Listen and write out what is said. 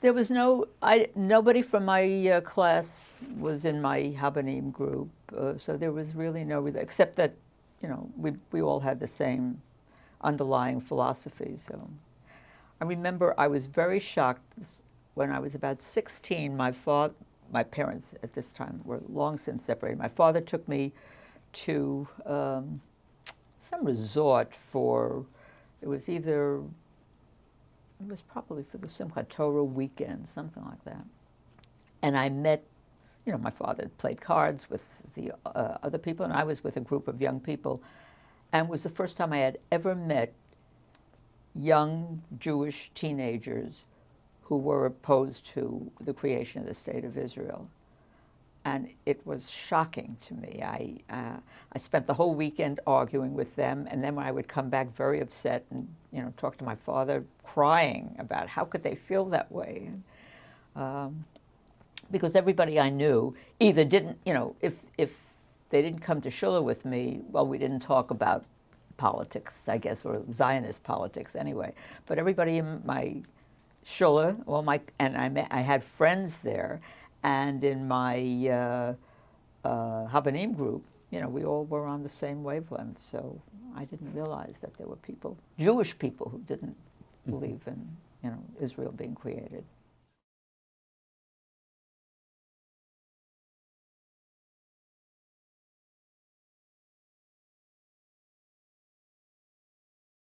There was nobody from my class was in my Habanim group, so there was really except that, we all had the same underlying philosophy. So I remember I was very shocked when I was about 16. My parents at this time were long since separated. My father took me to some resort it was probably for the Simchat Torah weekend, something like that. And I met, my father played cards with the other people, and I was with a group of young people. And it was the first time I had ever met young Jewish teenagers who were opposed to the creation of the State of Israel. And it was shocking to me. I spent the whole weekend arguing with them, and then when I would come back very upset and talk to my father, crying about how could they feel that way, because everybody I knew either didn't, if they didn't come to shul with me, well, we didn't talk about politics, I guess, or Zionist politics anyway. But everybody in my shul, I had friends there. And in my Habanim group, we all were on the same wavelength. So I didn't realize that there were Jewish people, who didn't believe in, Israel being created.